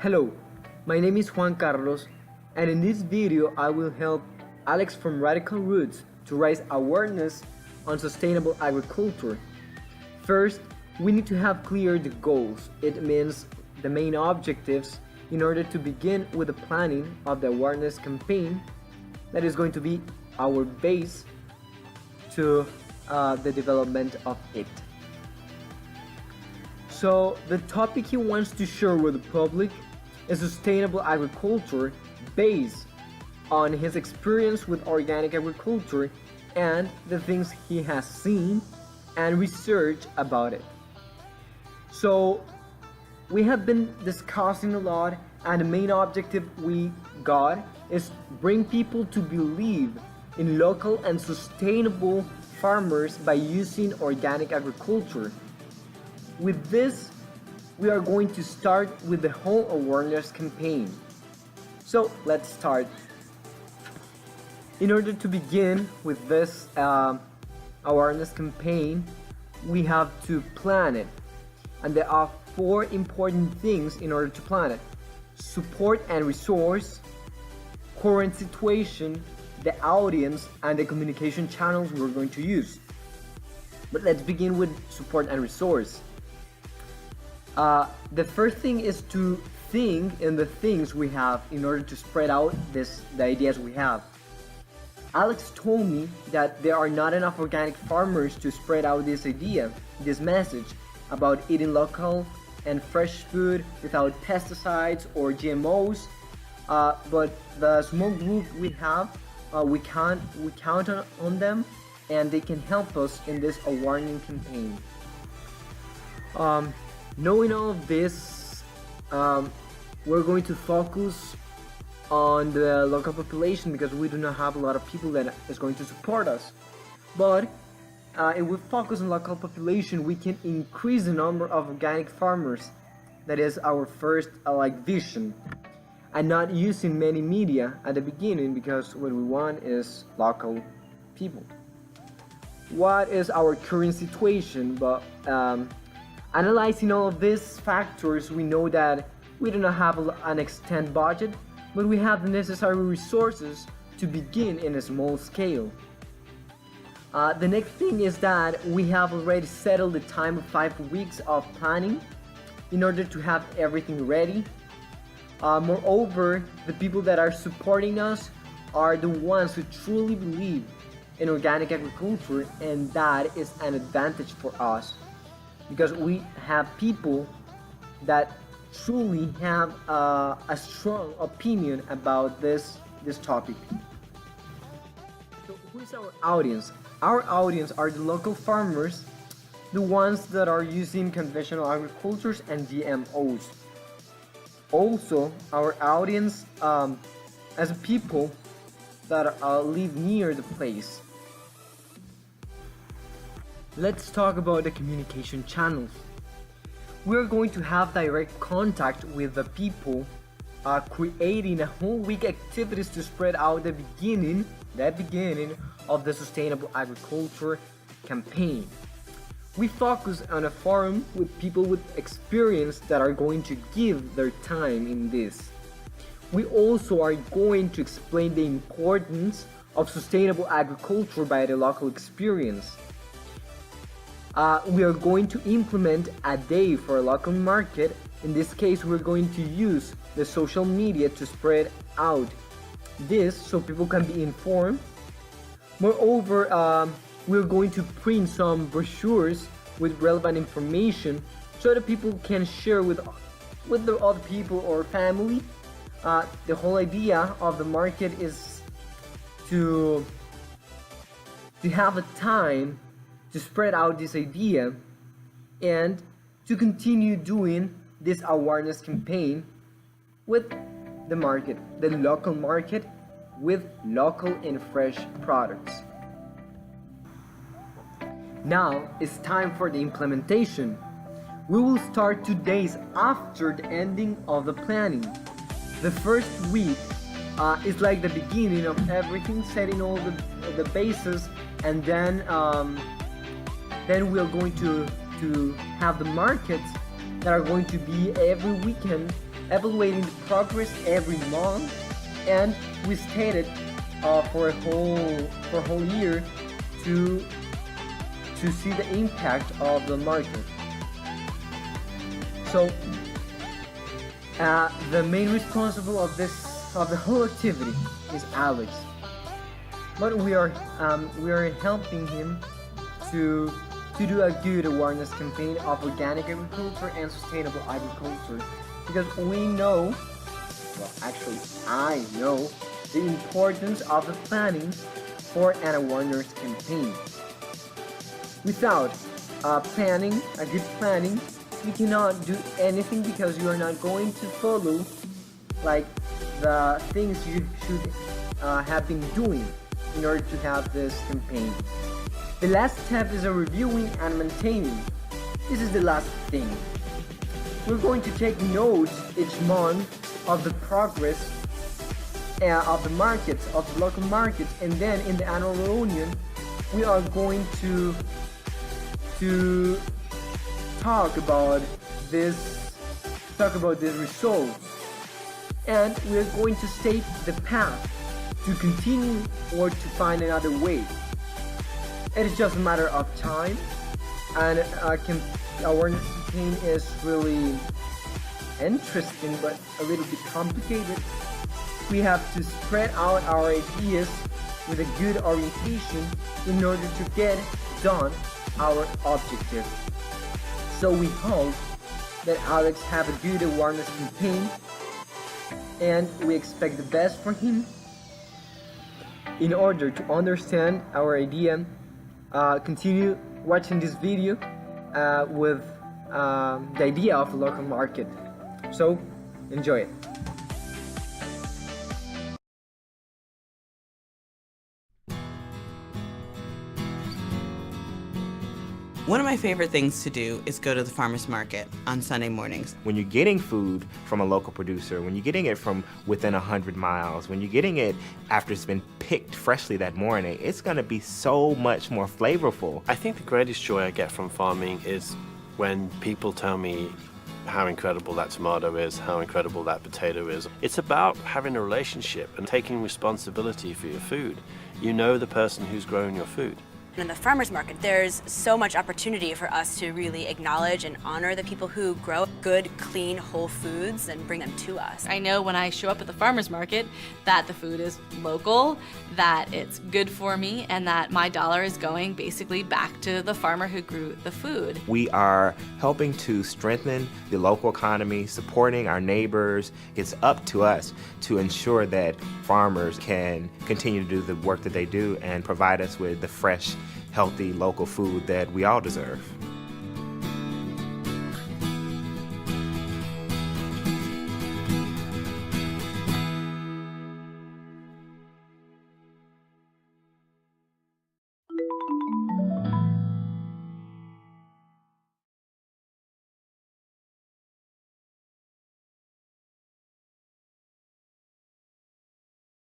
Hello, my name is Juan Carlos, and in this video I will help Alex from Radical Roots to raise awareness on sustainable agriculture. First, we need to have clear the goals. It means the main objectives in order to begin with the planning of the awareness campaign that is going to be our base to the development of it. So the topic he wants to share with the public is sustainable agriculture based on his experience with organic agriculture and the things he has seen and researched about it. So we have been discussing a lot, and the main objective we got is bring people to believe in local and sustainable farmers by using organic agriculture. With this, we are going to start with the whole awareness campaign. So let's start. In order to begin with this awareness campaign, we have to plan it. And there are 4 important things in order to plan it: support and resource, current situation, the audience, and the communication channels we're going to use. But let's begin with support and resource. The first thing is to think in the things we have in order to spread out the ideas we have. Alex told me that there are not enough organic farmers to spread out this idea, this message about eating local and fresh food without pesticides or GMOs. But the small group we have, we count on them, and they can help us in this awareness campaign. Knowing all of this, we're going to focus on the local population because we do not have a lot of people that is going to support us. But if we focus on local population, we can increase the number of organic farmers. That is our first vision, and not using many media at the beginning, because what we want is local people. What is our current situation? But analyzing all of these factors, we know that we do not have an extended budget, but we have the necessary resources to begin in a small scale. The next thing is that we have already settled the time of 5 weeks of planning in order to have everything ready. Moreover, the people that are supporting us are the ones who truly believe in organic agriculture, and that is an advantage for us, because we have people that truly have a strong opinion about this topic. So who is our audience? Our audience are the local farmers, the ones that are using conventional agricultures and GMOs. Also, our audience as people that live near the place. Let's talk about the communication channels. We're going to have direct contact with the people, creating a whole week activities to spread out the beginning of the sustainable agriculture campaign. We focus on a forum with people with experience that are going to give their time in this. We also are going to explain the importance of sustainable agriculture by the local experience. We are going to implement a day for a local market. In this case, we're going to use the social media to spread out this so people can be informed. Moreover, we're going to print some brochures with relevant information so that people can share with the other people or family. The whole idea of the market is to have a time to spread out this idea and to continue doing this awareness campaign with the market, the local market, with local and fresh products. Now it's time for the implementation. We will start 2 days after the ending of the planning. The first week is like the beginning of everything, setting all the bases, and then we are going to have the markets that are going to be every weekend evaluating the progress every month, and we stated for a whole year to see the impact of the market. So the main responsible of the whole activity is Alex, but we are helping him to do a good awareness campaign of organic agriculture and sustainable agriculture, because we know, well, actually I know the importance of the planning for an awareness campaign. Without a good planning, you cannot do anything, because you are not going to follow like the things you should have been doing in order to have this campaign. The last step is a reviewing and maintaining. This is the last thing. We're going to take notes each month of the progress of the markets, of the local markets, and then in the annual reunion, we are going to talk about this results, and we are going to state the path to continue or to find another way. It is just a matter of time, and our campaign is really interesting but a little bit complicated. We have to spread out our ideas with a good orientation in order to get done our objective. So we hope that Alex have a good awareness campaign, and we expect the best from him. In order to understand our idea, continue watching this video with the idea of a local market. So enjoy it. One of my favorite things to do is go to the farmer's market on Sunday mornings. When you're getting food from a local producer, when you're getting it from within 100 miles, when you're getting it after it's been picked freshly that morning, it's going to be so much more flavorful. I think the greatest joy I get from farming is when people tell me how incredible that tomato is, how incredible that potato is. It's about having a relationship and taking responsibility for your food. You know the person who's growing your food. In the farmers market, there's so much opportunity for us to really acknowledge and honor the people who grow good, clean, whole foods and bring them to us. I know when I show up at the farmers market that the food is local, that it's good for me, and that my dollar is going basically back to the farmer who grew the food. We are helping to strengthen the local economy, supporting our neighbors. It's up to us to ensure that farmers can continue to do the work that they do and provide us with the fresh, healthy local food that we all deserve.